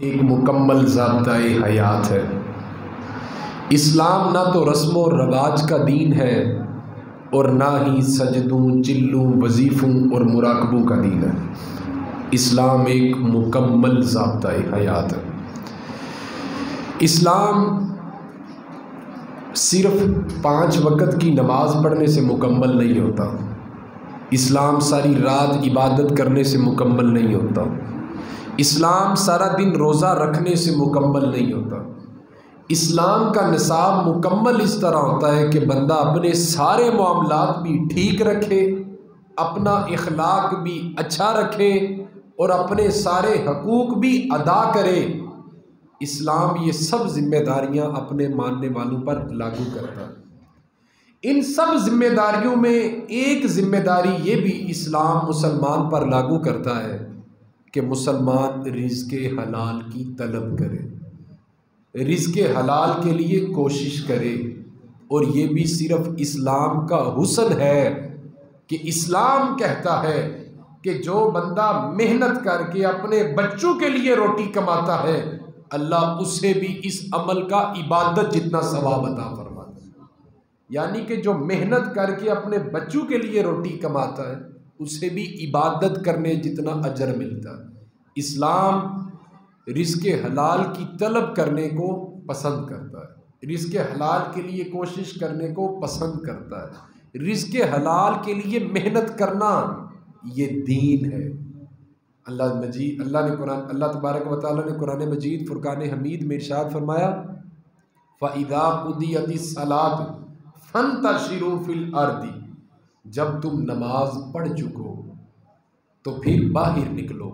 ایک مکمل ضابطۂ حیات ہے۔ اسلام نہ تو رسم و رواج کا دین ہے اور نہ ہی سجدوں، چلوں، وظیفوں اور مراقبوں کا دین ہے۔ اسلام ایک مکمل ضابطۂ حیات ہے۔ اسلام صرف 5 وقت کی نماز پڑھنے سے مکمل نہیں ہوتا۔ اسلام ساری رات عبادت کرنے سے مکمل نہیں ہوتا۔ اسلام سارا دن روزہ رکھنے سے مکمل نہیں ہوتا۔ اسلام کا نصاب مکمل اس طرح ہوتا ہے کہ بندہ اپنے سارے معاملات بھی ٹھیک رکھے، اپنا اخلاق بھی اچھا رکھے اور اپنے سارے حقوق بھی ادا کرے۔ اسلام یہ سب ذمہ داریاں اپنے ماننے والوں پر لاگو کرتا ہے۔ ان سب ذمہ داریوں میں ایک ذمہ داری یہ بھی اسلام مسلمان پر لاگو کرتا ہے کہ مسلمان رزق حلال کی طلب کرے، رزق حلال کے لیے کوشش کرے۔ اور یہ بھی صرف اسلام کا حسن ہے کہ اسلام کہتا ہے کہ جو بندہ محنت کر کے اپنے بچوں کے لیے روٹی کماتا ہے، اللہ اسے بھی اس عمل کا عبادت جتنا ثواب عطا فرماتا ہے۔ یعنی کہ جو محنت کر کے اپنے بچوں کے لیے روٹی کماتا ہے، اسے بھی عبادت کرنے جتنا اجر ملتا ہے۔ اسلام رزق حلال کی طلب کرنے کو پسند کرتا ہے، رزق حلال کے لیے کوشش کرنے کو پسند کرتا ہے۔ رزق حلال کے لیے محنت کرنا یہ دین ہے۔ اللہ تبارک و تعالیٰ نے قرآن مجید فرقان حمید میں ارشاد فرمایا، فَإِذَا قُضِيَتِ الصَّلَاةُ فَانتَشِرُوا فِي الْأَرْضِ، جب تم نماز پڑھ چکو تو پھر باہر نکلو،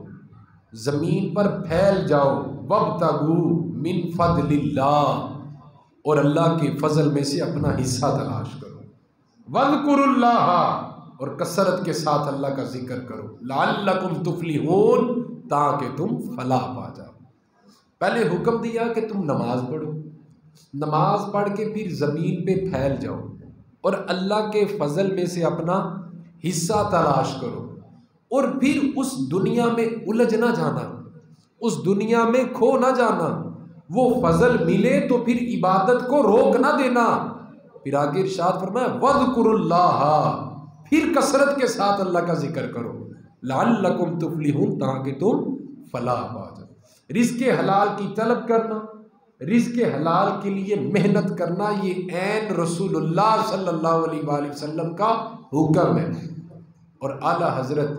زمین پر پھیل جاؤ، وَابْتَغُوا مِن فَضْلِ اللَّهِ، اور اللہ کے فضل میں سے اپنا حصہ تلاش کرو، وَاذْكُرُوا اللَّهَ، اور کثرت کے ساتھ اللہ کا ذکر کرو، لَعَلَّكُمْ تُفْلِحُونَ، تاکہ تم فلاح پا جاؤ۔ پہلے حکم دیا کہ تم نماز پڑھو، نماز پڑھ کے پھر زمین پہ پھیل جاؤ اور اللہ کے فضل میں سے اپنا حصہ تلاش کرو، اور پھر اس دنیا میں الجھ نہ جانا، اس دنیا میں کھو نہ جانا۔ وہ فضل ملے تو پھر عبادت کو روک نہ دینا۔ پھر آگے ارشاد فرمایا، وَاذْكُرُوا اللَّهَ، پھر کثرت کے ساتھ اللہ کا ذکر کرو، لَعَلَّكُمْ تُفْلِحُونَ، تاکہ تم فلاح پا جاؤ۔ رزق حلال کی طلب کرنا، رزق حلال کے لیے محنت کرنا، یہ عین رسول اللہ صلی اللہ علیہ وآلہ وسلم کا حکم ہے۔ اور اعلیٰ حضرت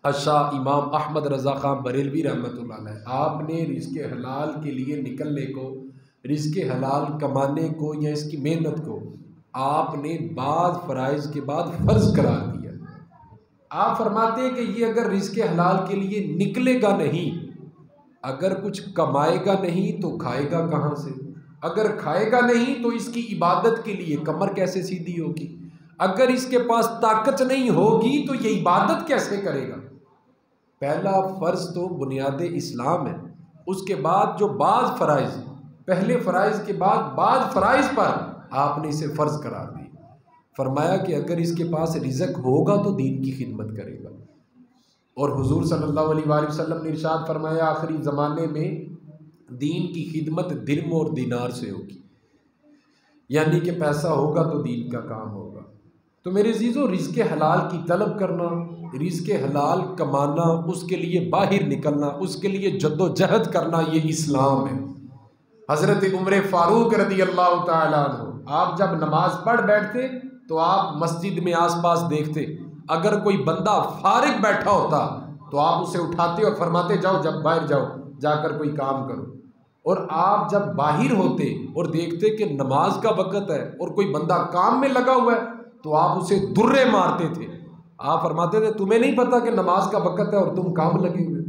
شاہ امام احمد رضا خان بریلوی رحمۃ اللہ علیہ، آپ نے رزق حلال کے لیے نکلنے کو، رزق حلال کمانے کو یا اس کی محنت کو آپ نے بعض فرائض کے بعد فرض قرار دیا۔ آپ فرماتے ہیں کہ یہ اگر رزق حلال کے لیے نکلے گا نہیں، اگر کچھ کمائے گا نہیں تو کھائے گا کہاں سے؟ اگر کھائے گا نہیں تو اس کی عبادت کے لیے کمر کیسے سیدھی ہوگی؟ اگر اس کے پاس طاقت نہیں ہوگی تو یہ عبادت کیسے کرے گا؟ پہلا فرض تو بنیاد اسلام ہے، اس کے بعد جو بعض فرائض، پہلے فرائض کے بعد بعض فرائض پر آپ نے اسے فرض قرار دی۔ فرمایا کہ اگر اس کے پاس رزق ہوگا تو دین کی خدمت کرے گا۔ اور حضور صلی اللہ علیہ وآلہ وسلم نے ارشاد فرمایا، آخری زمانے میں دین کی خدمت درم اور دینار سے ہوگی، یعنی کہ پیسہ ہوگا تو دین کا کام ہوگا۔ تو میرے عزیزو، رزق حلال کی طلب کرنا، رزق حلال کمانا، اس کے لیے باہر نکلنا، اس کے لیے جد و جہد کرنا، یہ اسلام ہے۔ حضرت عمر فاروق رضی اللہ تعالیٰ عنہ، آپ جب نماز پڑھ بیٹھتے تو آپ مسجد میں آس پاس دیکھتے، اگر کوئی بندہ فارغ بیٹھا ہوتا تو آپ اسے اٹھاتے اور فرماتے، جاؤ، جب باہر جاؤ، جا کر کوئی کام کرو۔ اور آپ جب باہر ہوتے اور دیکھتے کہ نماز کا وقت ہے اور کوئی بندہ کام میں لگا ہوا ہے تو آپ اسے درے مارتے تھے۔ آپ فرماتے تھے، تمہیں نہیں پتا کہ نماز کا وقت ہے اور تم کام لگے ہوئے؟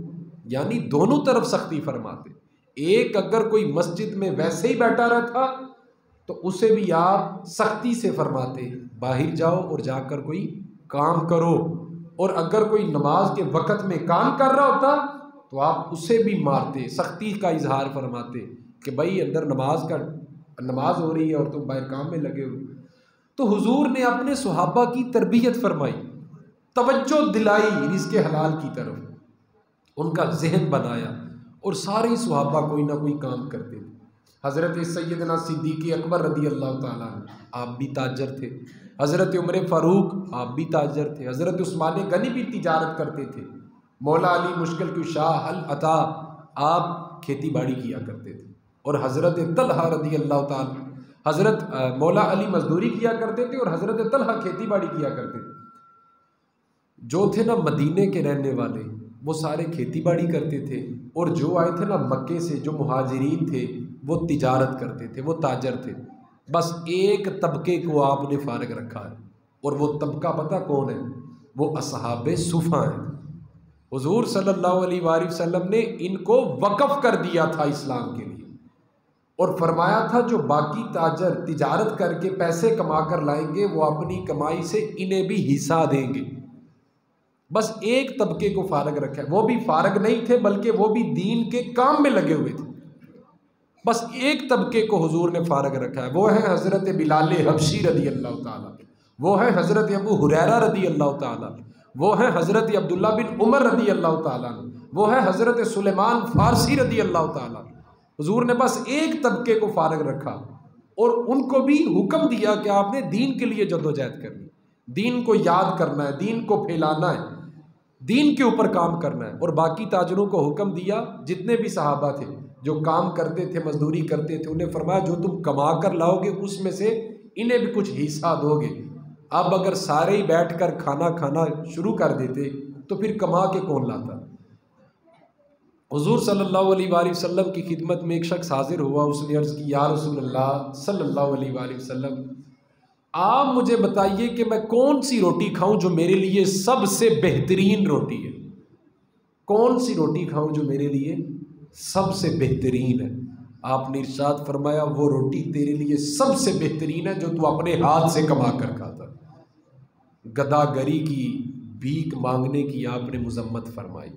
یعنی دونوں طرف سختی فرماتے۔ ایک اگر کوئی مسجد میں ویسے ہی بیٹھا رہتا تو اسے بھی آپ سختی سے فرماتے، باہر جاؤ اور جا کر کوئی کام کرو۔ اور اگر کوئی نماز کے وقت میں کام کر رہا ہوتا تو آپ اسے بھی مارتے، سختی کا اظہار فرماتے کہ بھائی اندر نماز ہو رہی ہے اور تم باہر کام میں لگے ہو۔ تو حضور نے اپنے صحابہ کی تربیت فرمائی، توجہ دلائی رزق حلال کی طرف، ان کا ذہن بنایا اور سارے صحابہ کوئی نہ کوئی کام کرتے تھے۔ حضرت سیدنا صدیق اکبر رضی اللہ تعالیٰ عنہ آپ بھی تاجر تھے، حضرت عمر فاروق آپ بھی تاجر تھے، حضرت عثمان غنی بھی تجارت کرتے تھے، مولا علی مشکل کشا العطا آپ کھیتی باڑی کیا کرتے تھے، اور حضرت طلحہ رضی اللہ تعالیٰ حضرت مولا علی مزدوری کیا کرتے تھے اور حضرت طلحہ کھیتی باڑی کیا کرتے تھے۔ جو تھے نا مدینے کے رہنے والے وہ سارے کھیتی باڑی کرتے تھے، اور جو آئے تھے نا مکے سے جو مہاجرین تھے وہ تجارت کرتے تھے، وہ تاجر تھے۔ بس ایک طبقے کو آپ نے فارغ رکھا ہے، اور وہ طبقہ پتہ کون ہے؟ وہ اصحاب صفہ ہیں۔ حضور صلی اللہ علیہ وآلہ وسلم نے ان کو وقف کر دیا تھا اسلام کے لیے، اور فرمایا تھا جو باقی تاجر تجارت کر کے پیسے کما کر لائیں گے وہ اپنی کمائی سے انہیں بھی حصہ دیں گے۔ بس ایک طبقے کو فارغ رکھا ہے، وہ بھی فارغ نہیں تھے بلکہ وہ بھی دین کے کام میں لگے ہوئے تھے۔ بس ایک طبقے کو حضور نے فارغ رکھا ہے، وہ ہے حضرت بلال حبشی رضی اللہ تعالیٰ، وہ ہے حضرت ابو ہریرہ رضی اللہ تعالیٰ، وہ ہے حضرت عبداللہ بن عمر رضی اللہ تعالیٰ، وہ ہے حضرت سلیمان فارسی رضی اللہ تعالیٰ۔ حضور نے بس ایک طبقے کو فارغ رکھا اور ان کو بھی حکم دیا کہ آپ نے دین کے لیے جدوجہد کرنی، دین کو یاد کرنا ہے، دین کو پھیلانا ہے، دین کے اوپر کام کرنا ہے۔ اور باقی تاجروں کو حکم دیا، جتنے بھی صحابہ تھے جو کام کرتے تھے مزدوری کرتے تھے، انہیں فرمایا جو تم کما کر لاؤ گے اس میں سے انہیں بھی کچھ حصہ دو گے۔ اب اگر سارے ہی بیٹھ کر کھانا شروع کر دیتے تو پھر کما کے کون لاتا؟ حضور صلی اللہ علیہ وآلہ وسلم کی خدمت میں ایک شخص حاضر ہوا، اس نے عرض کی یا رسول اللہ صلی اللہ علیہ وآلہ وسلم، آپ مجھے بتائیے کہ میں کون سی روٹی کھاؤں جو میرے لیے سب سے بہترین روٹی ہے؟ کون سی روٹی کھاؤں جو میرے لیے سب سے بہترین ہے؟ آپ نے ارشاد فرمایا وہ روٹی تیرے لیے سب سے بہترین ہے جو تو اپنے ہاتھ سے کما کر کھاتا۔ گداگری کی، بھیک مانگنے کی آپ نے مذمت فرمائی۔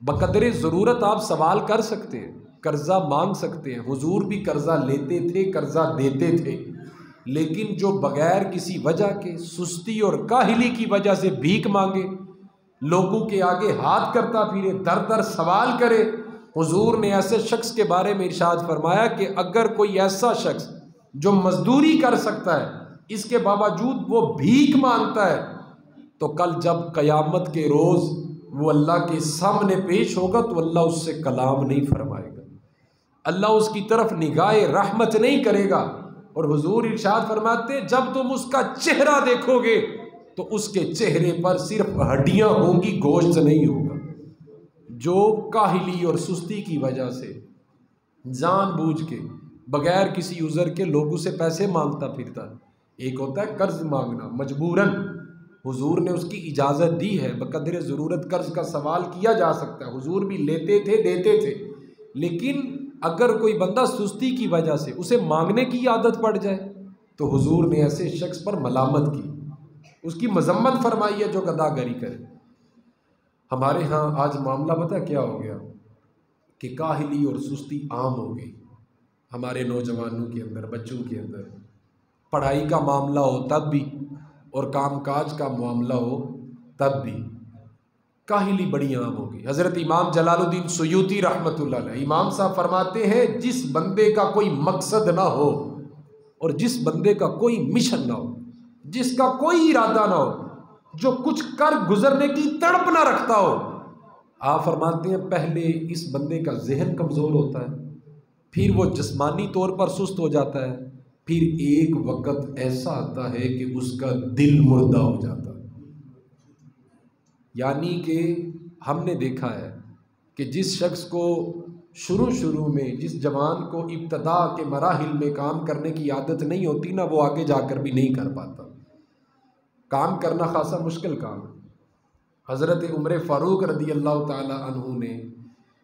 بقدر ضرورت آپ سوال کر سکتے ہیں، قرضہ مانگ سکتے ہیں، حضور بھی قرضہ لیتے تھے، قرضہ دیتے تھے، لیکن جو بغیر کسی وجہ کے سستی اور کاہلی کی وجہ سے بھیک مانگے، لوگوں کے آگے ہاتھ کرتا پھرے، در در سوال کرے، حضور نے ایسے شخص کے بارے میں ارشاد فرمایا کہ اگر کوئی ایسا شخص جو مزدوری کر سکتا ہے اس کے باوجود وہ بھیک مانگتا ہے تو کل جب قیامت کے روز وہ اللہ کے سامنے پیش ہوگا تو اللہ اس سے کلام نہیں فرمائے گا، اللہ اس کی طرف نگاہ رحمت نہیں کرے گا۔ اور حضور ارشاد فرماتے جب تم اس کا چہرہ دیکھو گے تو اس کے چہرے پر صرف ہڈیاں ہوں گی، گوشت نہیں ہوگا۔ جو کاہلی اور سستی کی وجہ سے جان بوجھ کے بغیر کسی عذر کے لوگوں سے پیسے مانگتا پھرتا، ایک ہوتا ہے قرض مانگنا مجبوراً، حضور نے اس کی اجازت دی ہے، بقدر ضرورت قرض کا سوال کیا جا سکتا ہے، حضور بھی لیتے تھے دیتے تھے، لیکن اگر کوئی بندہ سستی کی وجہ سے اسے مانگنے کی عادت پڑ جائے تو حضور نے ایسے شخص پر ملامت کی، اس کی مذمت فرمائی ہے جو گداگری کرے۔ ہمارے ہاں آج معاملہ پتہ کیا ہو گیا کہ کاہلی اور سستی عام ہو گئی ہمارے نوجوانوں کے اندر، بچوں کے اندر۔ پڑھائی کا معاملہ ہو تب بھی اور کام کاج کا معاملہ ہو تب بھی کاہلی بڑی عام ہو گئی۔ حضرت امام جلال الدین سیوطی رحمۃ اللہ علیہ امام صاحب فرماتے ہیں جس بندے کا کوئی مقصد نہ ہو اور جس بندے کا کوئی مشن نہ ہو، جس کا کوئی ارادہ نہ ہو، جو کچھ کر گزرنے کی تڑپ نہ رکھتا ہو، آپ فرماتے ہیں پہلے اس بندے کا ذہن کمزور ہوتا ہے، پھر وہ جسمانی طور پر سست ہو جاتا ہے، پھر ایک وقت ایسا آتا ہے کہ اس کا دل مردہ ہو جاتا ہے۔ یعنی کہ ہم نے دیکھا ہے کہ جس شخص کو شروع میں جس جوان کو ابتدا کے مراحل میں کام کرنے کی عادت نہیں ہوتی نا، وہ آگے جا کر بھی نہیں کر پاتا۔ کام کرنا خاصا مشکل کام ہے۔ حضرت عمر فاروق رضی اللہ تعالی عنہ نے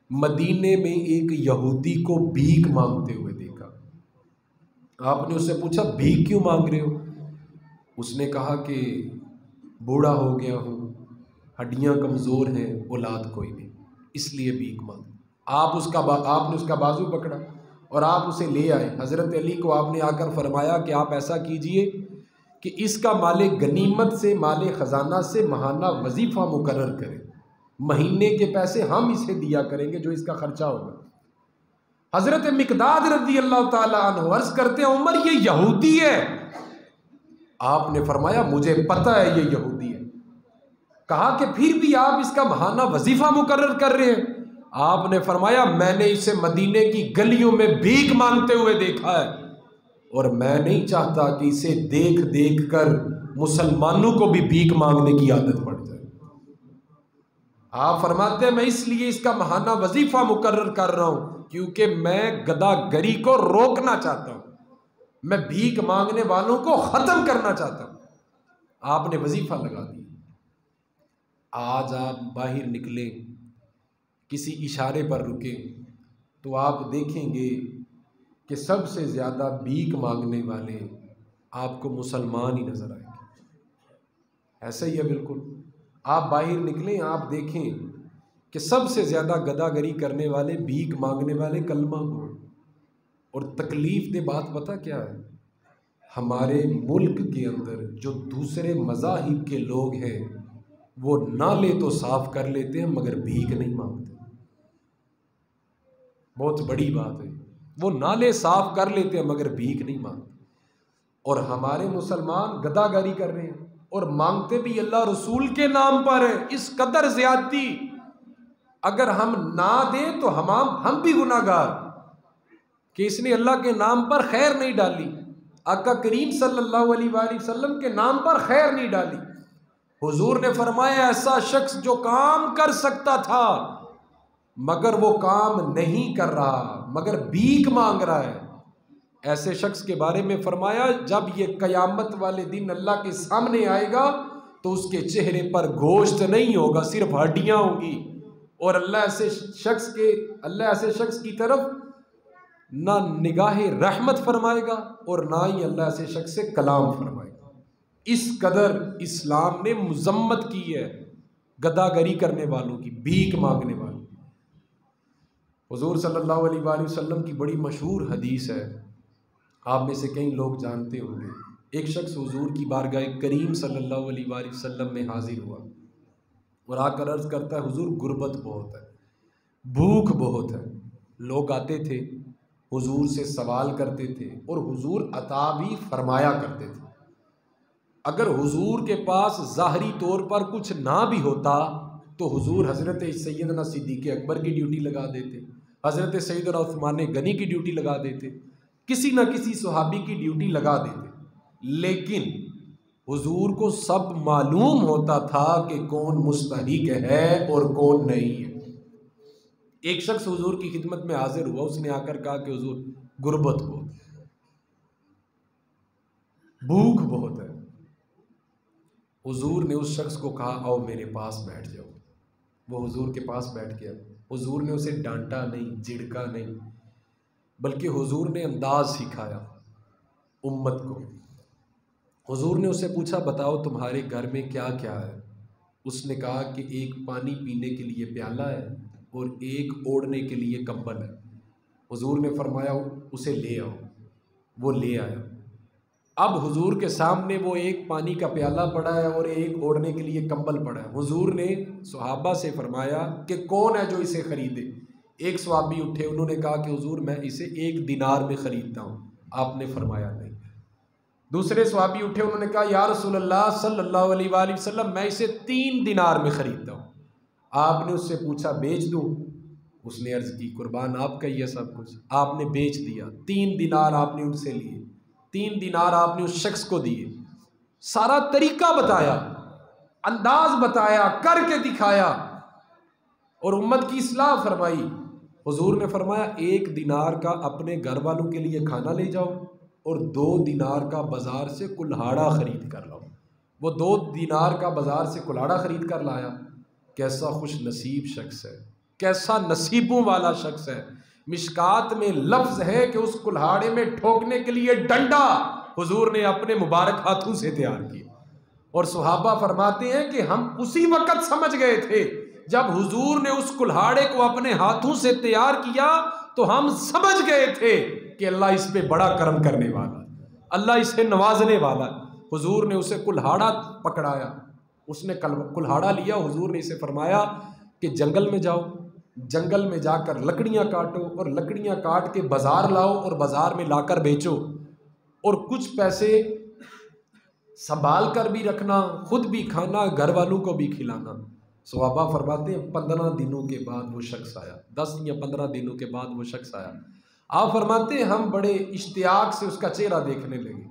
مدینے میں ایک یہودی کو بھیک مانگتے ہوئے دیکھا۔ آپ نے اس سے پوچھا بھیک کیوں مانگ رہے ہو؟ اس نے کہا کہ بوڑھا ہو گیا ہوں، ہڈیاں کمزور ہیں، اولاد کوئی نہیں، اس لیے بھیک مانگ۔ آپ نے اس کا بازو پکڑا اور آپ اسے لے آئے۔ حضرت علی کو آپ نے آ کر فرمایا کہ آپ ایسا کیجئے کہ اس کا مال غنیمت سے، مال خزانہ سے ماہانہ وظیفہ مقرر کریں، مہینے کے پیسے ہم اسے دیا کریں گے جو اس کا خرچہ ہوگا۔ حضرت مقداد رضی اللہ تعالیٰ عنہ عرض کرتے ہیں عمر یہ یہودی ہے۔ آپ نے فرمایا مجھے پتہ ہے یہ یہودی ہے۔ کہا کہ پھر بھی آپ اس کا ماہانہ وظیفہ مقرر کر رہے ہیں؟ آپ نے فرمایا میں نے اسے مدینے کی گلیوں میں بھیک مانگتے ہوئے دیکھا ہے، اور میں نہیں چاہتا کہ اسے دیکھ دیکھ کر مسلمانوں کو بھی بھیک مانگنے کی عادت پڑ جائے۔ آپ فرماتے ہیں میں اس لیے اس کا ماہانہ وظیفہ مقرر کر رہا ہوں کیونکہ میں گدا گری کو روکنا چاہتا ہوں، میں بھیک مانگنے والوں کو ختم کرنا چاہتا ہوں۔ آپ نے وظیفہ لگا دیا۔ آج آپ باہر نکلیں، کسی اشارے پر رکیں تو آپ دیکھیں گے کہ سب سے زیادہ بھیک مانگنے والے آپ کو مسلمان ہی نظر آئیں گے۔ ایسا ہی ہے بالکل۔ آپ باہر نکلیں، آپ دیکھیں کہ سب سے زیادہ گدا گری کرنے والے بھیک مانگنے والے کلمہ گو۔ اور تکلیف دہ بات پتہ کیا ہے؟ ہمارے ملک کے اندر جو دوسرے مذاہب کے لوگ ہیں وہ نالے تو صاف کر لیتے ہیں مگر بھیک نہیں مانگتے۔ بہت بڑی بات ہے، وہ نالے صاف کر لیتے ہیں مگر بھیک نہیں مانگتے۔ اور ہمارے مسلمان گدا گری کر رہے ہیں اور مانگتے بھی اللہ رسول کے نام پر ہے۔ اس قدر زیادتی، اگر ہم نہ دیں تو ہم بھی گناہ گار کہ اس نے اللہ کے نام پر خیر نہیں ڈالی، آقا کریم صلی اللہ علیہ وآلہ وسلم کے نام پر خیر نہیں ڈالی۔ حضور نے فرمایا ایسا شخص جو کام کر سکتا تھا مگر وہ کام نہیں کر رہا مگر بھیک مانگ رہا ہے، ایسے شخص کے بارے میں فرمایا جب یہ قیامت والے دن اللہ کے سامنے آئے گا تو اس کے چہرے پر گوشت نہیں ہوگا، صرف ہڈیاں ہوں گی، اور اللہ ایسے شخص کی طرف نہ نگاہ رحمت فرمائے گا اور نہ ہی اللہ ایسے شخص سے کلام فرمائے گا۔ اس قدر اسلام نے مذمت کی ہے گدا گری کرنے والوں کی، بھیک مانگنے والوں کی۔ حضور صلی اللہ علیہ وآلہ وسلم کی بڑی مشہور حدیث ہے، آپ میں سے کئی لوگ جانتے ہوں گے۔ ایک شخص حضور کی بارگاہ کریم صلی اللہ علیہ وآلہ وسلم میں حاضر ہوا اور آ کر عرض کرتا ہے حضور غربت بہت ہے، بھوک بہت ہے۔ لوگ آتے تھے حضور سے سوال کرتے تھے اور حضور عطا بھی فرمایا کرتے تھے۔ اگر حضور کے پاس ظاہری طور پر کچھ نہ بھی ہوتا تو حضور حضرت سیدنا صدیق اکبر کی ڈیوٹی لگا دیتے، حضرت سیدنا عثمان غنی کی ڈیوٹی لگا دیتے، کسی نہ کسی صحابی کی ڈیوٹی لگا دیتے، لیکن حضور کو سب معلوم ہوتا تھا کہ کون مستحق ہے اور کون نہیں ہے۔ ایک شخص حضور کی خدمت میں حاضر ہوا، اس نے آ کر کہا کہ حضور غربت بہت ہے، بھوک بہت ہے۔ حضور نے اس شخص کو کہا آؤ میرے پاس بیٹھ جاؤ۔ وہ حضور کے پاس بیٹھ گیا۔ حضور نے اسے ڈانٹا نہیں، جھڑکا نہیں، بلکہ حضور نے انداز سکھایا امت کو۔ حضور نے اسے پوچھا بتاؤ تمہارے گھر میں کیا کیا ہے؟ اس نے کہا کہ ایک پانی پینے کے لیے پیالہ ہے اور ایک اوڑھنے کے لیے کمبل ہے۔ حضور نے فرمایا اسے لے آؤ۔ وہ لے آیا۔ اب حضور کے سامنے وہ ایک پانی کا پیالہ پڑا ہے اور ایک اوڑھنے کے لیے کمبل پڑا ہے۔ حضور نے صحابہ سے فرمایا کہ کون ہے جو اسے خریدے؟ ایک صحابی اٹھے، انہوں نے کہا کہ حضور میں اسے 1 دینار میں خریدتا ہوں۔ آپ نے فرمایا نہیں۔ دوسرے صحابی اٹھے، انہوں نے کہا یا رسول اللہ صلی اللہ علیہ وآلہ وسلم میں اسے 3 دینار میں خریدتا ہوں۔ آپ نے اس سے پوچھا بیچ دوں؟ اس نے عرض کی قربان آپ کا ہی ہے سب کچھ۔ آپ نے بیچ دیا۔ 3 دینار آپ نے ان سے لیے، 3 دینار آپ نے اس شخص کو دیے۔ سارا طریقہ بتایا، انداز بتایا، کر کے دکھایا اور امت کی اصلاح فرمائی۔ حضور نے فرمایا 1 دینار کا اپنے گھر والوں کے لیے کھانا لے جاؤ اور 2 دینار کا بازار سے کلہاڑا خرید کر لاؤ۔ وہ 2 دینار کا بازار سے کلہاڑا خرید کر لایا۔ کیسا خوش نصیب شخص ہے، کیسا نصیبوں والا شخص ہے۔ مشکات میں لفظ ہے کہ اس کلہاڑے میں ٹھوکنے کے لیے ڈنڈا حضور نے اپنے مبارک ہاتھوں سے تیار کیا۔ اور صحابہ فرماتے ہیں کہ ہم اسی وقت سمجھ گئے تھے جب حضور نے اس کلہاڑے کو اپنے ہاتھوں سے تیار کیا تو ہم سمجھ گئے تھے کہ اللہ اس پہ بڑا کرم کرنے والا، اللہ اسے نوازنے والا۔ حضور نے اسے کلہاڑا پکڑایا، اس نے کلہاڑا لیا۔ حضور نے اسے فرمایا کہ جنگل میں جاؤ، جنگل میں جا کر لکڑیاں کاٹو اور لکڑیاں کاٹ کے بازار لاؤ اور بازار میں لا کر بیچو، اور کچھ پیسے سنبھال کر بھی رکھنا، خود بھی کھانا، گھر والوں کو بھی کھلانا۔ صحابہ فرماتے ہیں 15 دنوں کے بعد وہ شخص آیا، 10 یا 15 دنوں کے بعد وہ شخص آیا۔ آپ فرماتے ہیں ہم بڑے اشتیاق سے اس کا چہرہ دیکھنے لگے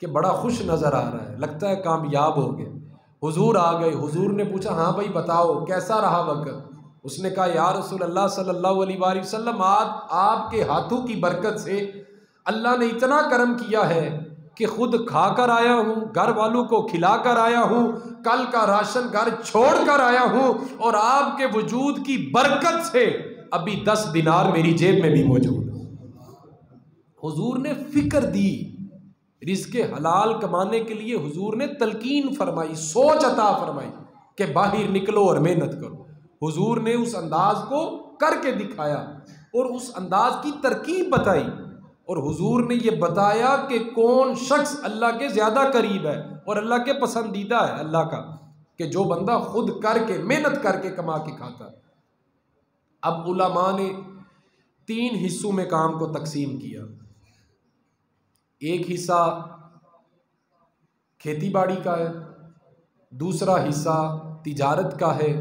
کہ بڑا خوش نظر آ رہا ہے، لگتا ہے کامیاب ہو گئے۔ حضور آ گئے، حضور نے پوچھا ہاں بھائی بتاؤ کیسا رہا وقت؟ اس نے کہا یا رسول اللہ صلی اللہ علیہ وآلہ وسلم، آپ کے ہاتھوں کی برکت سے اللہ نے اتنا کرم کیا ہے کہ خود کھا کر آیا ہوں، گھر والوں کو کھلا کر آیا ہوں، کل کا راشن گھر چھوڑ کر آیا ہوں، اور آپ کے وجود کی برکت سے ابھی 10 دینار میری جیب میں بھی موجود ہے۔ حضور نے فکر دی، رزق حلال کمانے کے لیے حضور نے تلقین فرمائی، سوچ عطا فرمائی کہ باہر نکلو اور محنت کرو۔ حضور نے اس انداز کو کر کے دکھایا اور اس انداز کی ترکیب بتائی، اور حضور نے یہ بتایا کہ کون شخص اللہ کے زیادہ قریب ہے اور اللہ کے پسندیدہ ہے اللہ کا، کہ جو بندہ خود کر کے محنت کر کے کما کے کھاتا ہے۔ اب علماء نے 3 حصوں میں کام کو تقسیم کیا، ایک حصہ کھیتی باڑی کا ہے، دوسرا حصہ تجارت کا ہے،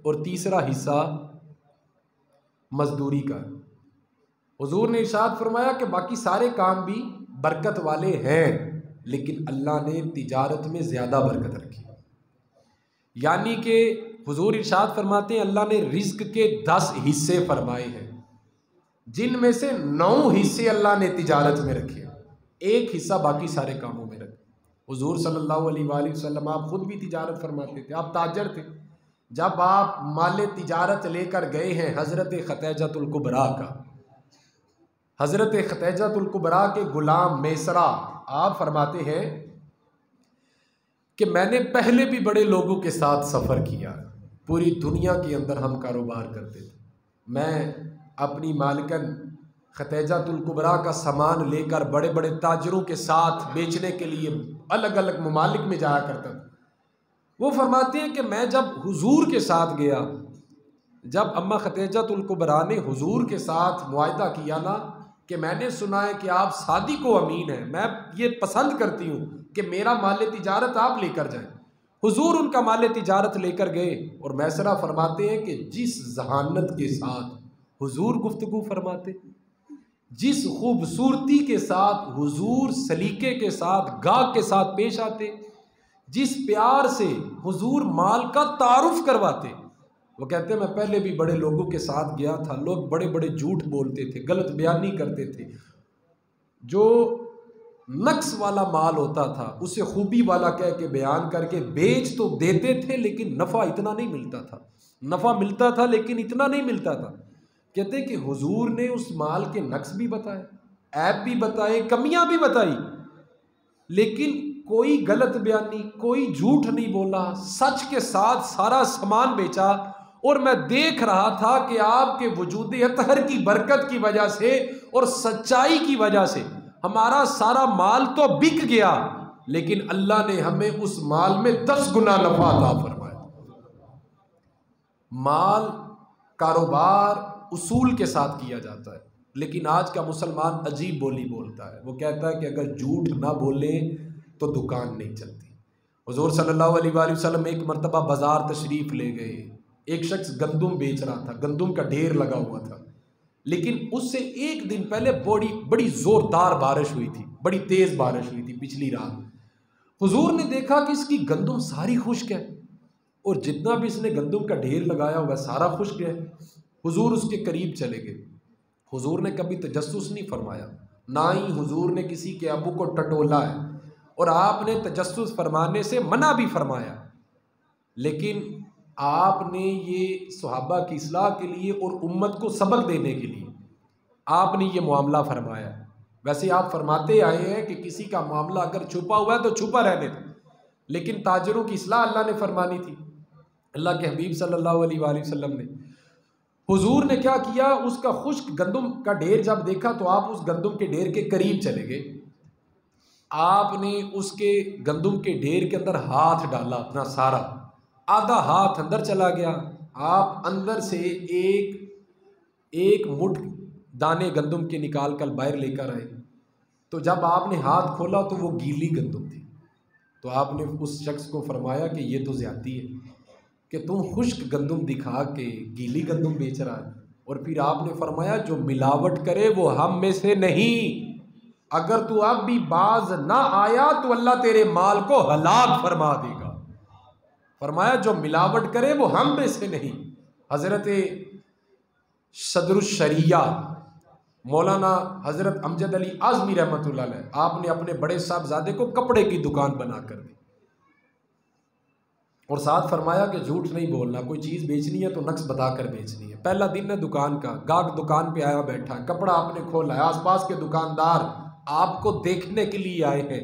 اور تیسرا حصہ مزدوری کا ہے۔ حضور نے ارشاد فرمایا کہ باقی سارے کام بھی برکت والے ہیں، لیکن اللہ نے تجارت میں زیادہ برکت رکھی، یعنی کہ حضور ارشاد فرماتے ہیں اللہ نے رزق کے 10 حصے فرمائے ہیں، جن میں سے 9 حصے اللہ نے تجارت میں رکھے، ایک حصہ باقی سارے کاموں میں رکھے۔ حضور صلی اللہ علیہ وآلہ وسلم آپ خود بھی تجارت فرماتے تھے، آپ تاجر تھے۔ جب آپ مال تجارت لے کر گئے ہیں حضرت ختیجۃ الکبریٰ کا، حضرت ختیجۃ الکبریٰ کے غلام میسرہ، آپ فرماتے ہیں کہ میں نے پہلے بھی بڑے لوگوں کے ساتھ سفر کیا، پوری دنیا کے اندر ہم کاروبار کرتے تھے، میں اپنی مالکن ختیجۃ الکبریٰ کا سامان لے کر بڑے بڑے تاجروں کے ساتھ بیچنے کے لیے الگ الگ ممالک میں جایا کرتا تھا۔ وہ فرماتے ہیں کہ میں جب حضور کے ساتھ گیا، جب اماں ختیجۃ الکبریٰ نے حضور کے ساتھ معاہدہ کیا نا کہ میں نے سنا ہے کہ آپ صادق و امین ہیں، میں یہ پسند کرتی ہوں کہ میرا مال تجارت آپ لے کر جائیں، حضور ان کا مال تجارت لے کر گئے، اور میسرہ فرماتے ہیں کہ جس ذہانت کے ساتھ حضور گفتگو فرماتے، جس خوبصورتی کے ساتھ حضور سلیقے کے ساتھ گاہک کے ساتھ پیش آتے، جس پیار سے حضور مال کا تعارف کرواتے، وہ کہتے ہیں میں پہلے بھی بڑے لوگوں کے ساتھ گیا تھا، لوگ بڑے بڑے جھوٹ بولتے تھے، غلط بیانی کرتے تھے، جو نقص والا مال ہوتا تھا اسے خوبی والا کہہ کے بیان کر کے بیچ تو دیتے تھے، لیکن نفع اتنا نہیں ملتا تھا، نفع ملتا تھا لیکن اتنا نہیں ملتا تھا۔ کہتے ہیں کہ حضور نے اس مال کے نقص بھی بتائے، عیب بھی بتائے، کمیاں بھی بتائی، لیکن کوئی غلط بیانی، کوئی جھوٹ نہیں بولا، سچ کے ساتھ سارا سامان بیچا، اور میں دیکھ رہا تھا کہ آپ کے وجود اطہر کی برکت کی وجہ سے اور سچائی کی وجہ سے ہمارا سارا مال تو بک گیا، لیکن اللہ نے ہمیں اس مال میں 10 گنا نفع عطا فرمایا۔ مال کاروبار اصول کے ساتھ کیا جاتا ہے، لیکن آج کا مسلمان عجیب بولی بولتا ہے، وہ کہتا ہے کہ اگر جھوٹ نہ بولے تو دکان نہیں چلتی۔ حضور صلی اللہ علیہ وآلہ وسلم ایک مرتبہ بازار تشریف لے گئے، ایک شخص گندم بیچ رہا تھا، گندم کا ڈھیر لگا ہوا تھا، لیکن اس سے ایک دن پہلے بڑی زوردار بارش ہوئی تھی، بڑی تیز بارش ہوئی تھی پچھلی رات۔ حضور نے دیکھا کہ اس کی گندم ساری خشک ہے، اور جتنا بھی اس نے گندم کا ڈھیر لگایا ہوا سارا خشک ہے۔ حضور اس کے قریب چلے گئے، حضور نے کبھی تجسس نہیں فرمایا، نہ ہی حضور نے کسی کے ابو کو ٹٹولا ہے، اور آپ نے تجسس فرمانے سے منع بھی فرمایا، لیکن آپ نے یہ صحابہ کی اصلاح کے لیے اور امت کو سبق دینے کے لیے آپ نے یہ معاملہ فرمایا۔ ویسے آپ فرماتے آئے ہیں کہ کسی کا معاملہ اگر چھپا ہوا ہے تو چھپا رہنے دیں، لیکن تاجروں کی اصلاح اللہ نے فرمانی تھی، اللہ کے حبیب صلی اللہ علیہ وآلہ وسلم نے۔ حضور نے کیا کیا، اس کا خشک گندم کا ڈھیر جب دیکھا تو آپ اس گندم کے ڈھیر کے قریب چلے گئے، آپ نے اس کے گندم کے ڈھیر کے اندر ہاتھ ڈالا، اپنا سارا آدھا ہاتھ اندر چلا گیا، آپ اندر سے ایک مٹھ دانے گندم کے نکال کر باہر لے کر آئے، تو جب آپ نے ہاتھ کھولا تو وہ گیلی گندم تھی۔ تو آپ نے اس شخص کو فرمایا کہ یہ تو زیادتی ہے کہ تم خشک گندم دکھا کے گیلی گندم بیچ رہا ہے۔ اور پھر آپ نے فرمایا جو ملاوٹ کرے وہ ہم میں سے نہیں، اگر تو اب بھی باز نہ آیا تو اللہ تیرے مال کو ہلاک فرما دے گا۔ فرمایا جو ملاوٹ کرے وہ ہم میں سے نہیں۔ حضرت صدر الشریعہ مولانا حضرت امجد علی اعظمی رحمۃ اللہ علیہ، آپ نے اپنے بڑے صاحبزادے کو کپڑے کی دکان بنا کر دی اور ساتھ فرمایا کہ جھوٹ نہیں بولنا، کوئی چیز بیچنی ہے تو نقص بتا کر بیچنی ہے۔ پہلا دن ہے دکان کا، گاہک دکان پہ آیا بیٹھا ہے، کپڑا آپ نے کھولا ہے، آس پاس کے دکاندار آپ کو دیکھنے کے لیے آئے ہیں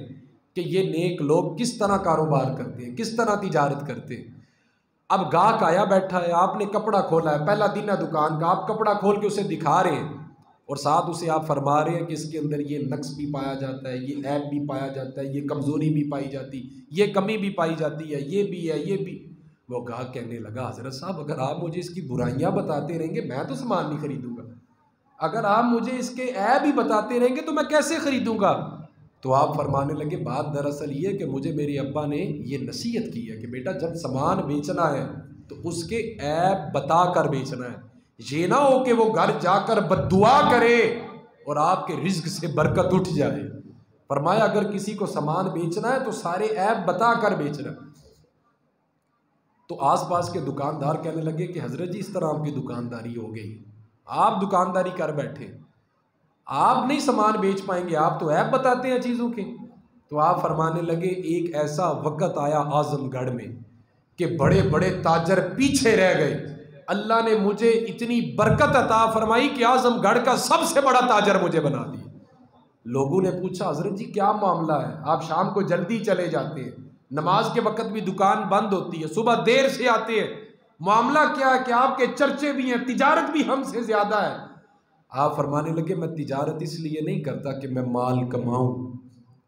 کہ یہ نیک لوگ کس طرح کاروبار کرتے ہیں، کس طرح تجارت کرتے ہیں۔ اب گاہک آیا بیٹھا ہے، آپ نے کپڑا کھولا ہے، پہلا دن ہے دکان کا، آپ کپڑا کھول کے اسے دکھا رہے ہیں اور ساتھ اسے آپ فرما رہے ہیں کہ اس کے اندر یہ نقص بھی پایا جاتا ہے، یہ عیب بھی پایا جاتا ہے، یہ کمزوری بھی پائی جاتی، یہ کمی بھی پائی جاتی ہے، یہ بھی ہے، یہ بھی۔ وہ گاہک کہنے لگا حضرت صاحب اگر آپ مجھے اس کی برائیاں بتاتے رہیں گے میں تو سامان نہیں خریدوں گا، اگر آپ مجھے اس کے عیب ہی بتاتے رہیں گے تو میں کیسے خریدوں گا؟ تو آپ فرمانے لگے بات دراصل یہ کہ مجھے میرے ابا نے یہ نصیحت کی ہے کہ بیٹا جب سامان بیچنا ہے تو اس کے عیب بتا کر بیچنا ہے، یہ نہ ہو کہ وہ گھر جا کر بد دعا کرے اور آپ کے رزق سے برکت اٹھ جائے۔ فرمایا اگر کسی کو سامان بیچنا ہے تو سارے عیب بتا کر بیچنا۔ تو آس پاس کے دکاندار کہنے لگے کہ حضرت جی اس طرح آپ کی دکانداری ہو گئی، آپ دکانداری کر بیٹھے، آپ نہیں سامان بیچ پائیں گے، آپ تو عیب بتاتے ہیں چیزوں کے۔ تو آپ فرمانے لگے ایک ایسا وقت آیا اعظم گڑھ میں کہ بڑے بڑے تاجر پیچھے رہ گئے، اللہ نے مجھے اتنی برکت عطا فرمائی کہ اعظم گڑھ کا سب سے بڑا تاجر مجھے بنا دیا۔ لوگوں نے پوچھا حضرت جی کیا معاملہ ہے، آپ شام کو جلدی چلے جاتے ہیں، نماز کے وقت بھی دکان بند ہوتی ہے، صبح دیر سے آتے ہیں، معاملہ کیا ہے کہ آپ کے چرچے بھی ہیں، تجارت بھی ہم سے زیادہ ہے؟ آپ فرمانے لگے میں تجارت اس لیے نہیں کرتا کہ میں مال کماؤں،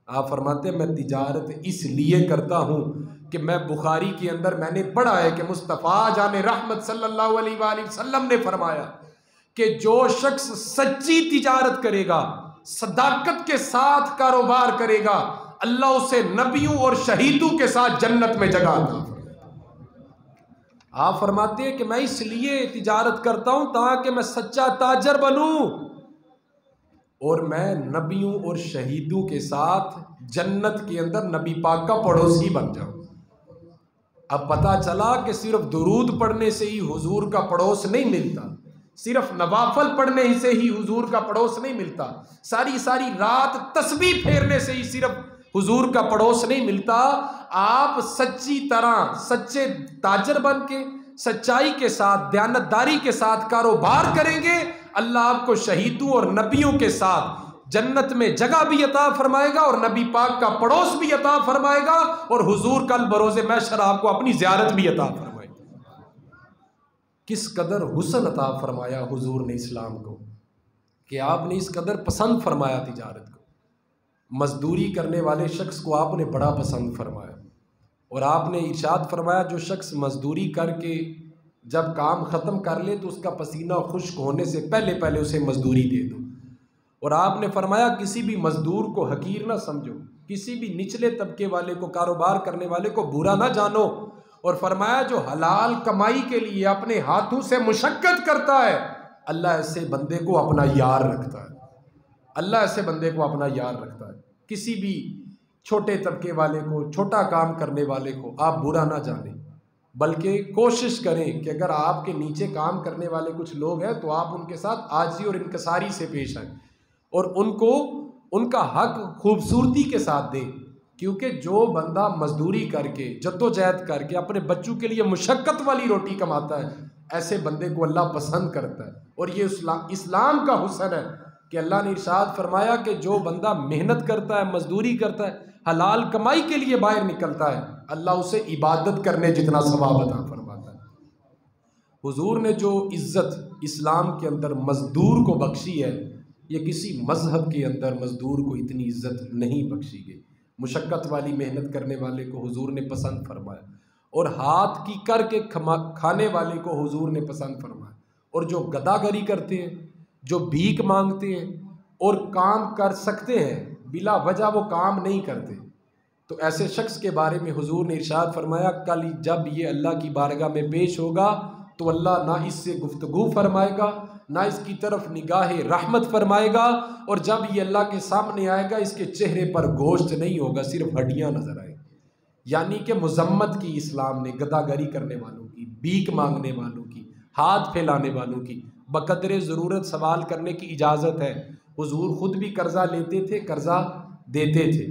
آپ فرماتے ہیں میں تجارت اس لیے کرتا ہوں کہ میں بخاری کے اندر میں نے پڑھا ہے کہ مصطفیٰ جان رحمت صلی اللہ علیہ وآلہ وسلم نے فرمایا کہ جو شخص سچی تجارت کرے گا، صداقت کے ساتھ کاروبار کرے گا، اللہ اسے نبیوں اور شہیدوں کے ساتھ جنت میں جگہ عطا فرمائے۔ آپ فرماتے ہیں کہ میں اس لیے تجارت کرتا ہوں تاکہ میں سچا تاجر بنوں اور میں نبیوں اور شہیدوں کے ساتھ جنت کے اندر نبی پاک کا پڑوسی بن جاؤں۔ اب پتہ چلا کہ صرف درود پڑھنے سے ہی حضور کا پڑوس نہیں ملتا، صرف نوافل پڑھنے سے ہی حضور کا پڑوس نہیں ملتا، ساری ساری رات تسبیح پھیرنے سے ہی صرف حضور کا پڑوس نہیں ملتا۔ آپ سچی طرح سچے تاجر بن کے سچائی کے ساتھ دیانتداری کے ساتھ کاروبار کریں گے، اللہ آپ کو شہیدوں اور نبیوں کے ساتھ جنت میں جگہ بھی عطا فرمائے گا اور نبی پاک کا پڑوس بھی عطا فرمائے گا اور حضور کل بروز محشر آپ کو اپنی زیارت بھی عطا فرمائے گا۔ کس قدر حسن عطا فرمایا حضور نے اسلام کو کہ آپ نے اس قدر پسند فرمایا تجارت کو، مزدوری کرنے والے شخص کو آپ نے بڑا پسند فرمایا اور آپ نے ارشاد فرمایا جو شخص مزدوری کر کے جب کام ختم کر لے تو اس کا پسینہ خشک ہونے سے پہلے پہلے اسے مزدوری دے دو، اور آپ نے فرمایا کسی بھی مزدور کو حقیر نہ سمجھو، کسی بھی نچلے طبقے والے کو، کاروبار کرنے والے کو برا نہ جانو، اور فرمایا جو حلال کمائی کے لیے اپنے ہاتھوں سے مشقت کرتا ہے اللہ ایسے بندے کو اپنا یار رکھتا ہے، اللہ ایسے بندے کو اپنا یار رکھتا ہے۔ کسی بھی چھوٹے طبقے والے کو، چھوٹا کام کرنے والے کو آپ برا نہ جانیں، بلکہ کوشش کریں کہ اگر آپ کے نیچے کام کرنے والے کچھ لوگ ہیں تو آپ ان کے ساتھ عاجزی اور انکساری سے پیش آئیں اور ان کو ان کا حق خوبصورتی کے ساتھ دیں، کیونکہ جو بندہ مزدوری کر کے جدوجہد کر کے اپنے بچوں کے لیے مشقت والی روٹی کماتا ہے ایسے بندے کو اللہ پسند کرتا ہے، اور یہ اسلام کا حسن ہے کہ اللہ نے ارشاد فرمایا کہ جو بندہ محنت کرتا ہے، مزدوری کرتا ہے، حلال کمائی کے لیے باہر نکلتا ہے اللہ اسے عبادت کرنے جتنا ثواب عطا فرماتا ہے۔ حضور نے جو عزت اسلام کے اندر مزدور کو بخشی ہے یہ کسی مذہب کے اندر مزدور کو اتنی عزت نہیں بخشی گئی۔ مشقت والی محنت کرنے والے کو حضور نے پسند فرمایا، اور ہاتھ کی کر کے کھانے والے کو حضور نے پسند فرمایا، اور جو گداگری کرتے ہیں، جو بھیک مانگتے ہیں اور کام کر سکتے ہیں بلا وجہ وہ کام نہیں کرتے، تو ایسے شخص کے بارے میں حضور نے ارشاد فرمایا کل جب یہ اللہ کی بارگاہ میں پیش ہوگا تو اللہ نہ اس سے گفتگو فرمائے گا، نہ اس کی طرف نگاہ رحمت فرمائے گا، اور جب یہ اللہ کے سامنے آئے گا اس کے چہرے پر گوشت نہیں ہوگا، صرف ہڈیاں نظر آئے گی۔ یعنی کہ مذمت کی اسلام نے گداگری کرنے والوں کی، بھیک مانگنے والوں کی، ہاتھ پھیلانے والوں کی۔ بقدر ضرورت سوال کرنے کی اجازت ہے، حضور خود بھی قرضہ لیتے تھے، قرضہ دیتے تھے،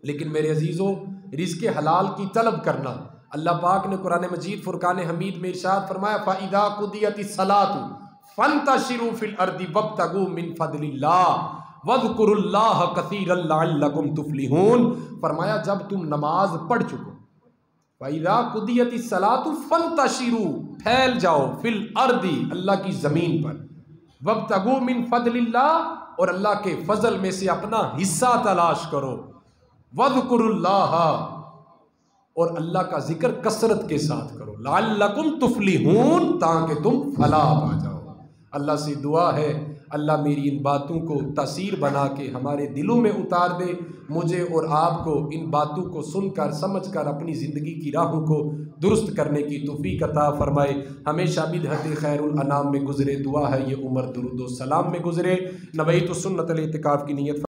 لیکن میرے عزیزوں رزق حلال کی طلب کرنا، اللہ پاک نے قرآن مجید فرقان حمید میں ارشاد فرمایا فَإِذَا قُضِيَتِ الصَّلَاةُ فَانتَشِرُوا فِي الْأَرْضِ وَابْتَغُوا مِنْ فَضْلِ اللَّهِ وَاذْكُرُوا اللَّهَ كَثِيرًا لَعَلَّكُمْ تُفْلِحُونَ، فرمایا جب تم نماز پڑھ چکو، فَإِذَا قُضِيَتِ الصَّلَاةُ فَانتَشِرُوا پھیل جاؤ فِي الْأَرْضِ اللہ کی زمین پر، وَابْتَغُوا مِنْ فَضْلِ اللَّهِ اور اللہ کے فضل میں سے اپنا حصہ تلاش کرو، وَاذْكُرُوا اللَّهَ اور اللہ کا ذکر کثرت کے ساتھ کرو، لعلکم تفلحون تاکہ تم فلاح پا جاؤ۔ اللہ سے دعا ہے اللہ میری ان باتوں کو تاثیر بنا کے ہمارے دلوں میں اتار دے، مجھے اور آپ کو ان باتوں کو سن کر سمجھ کر اپنی زندگی کی راہوں کو درست کرنے کی توفیق عطا فرمائے، ہمیشہ بدعت خیر الانام میں گزرے، دعا ہے یہ عمر درود و سلام میں گزرے۔ نویت سنت الاعتکاف کی نیت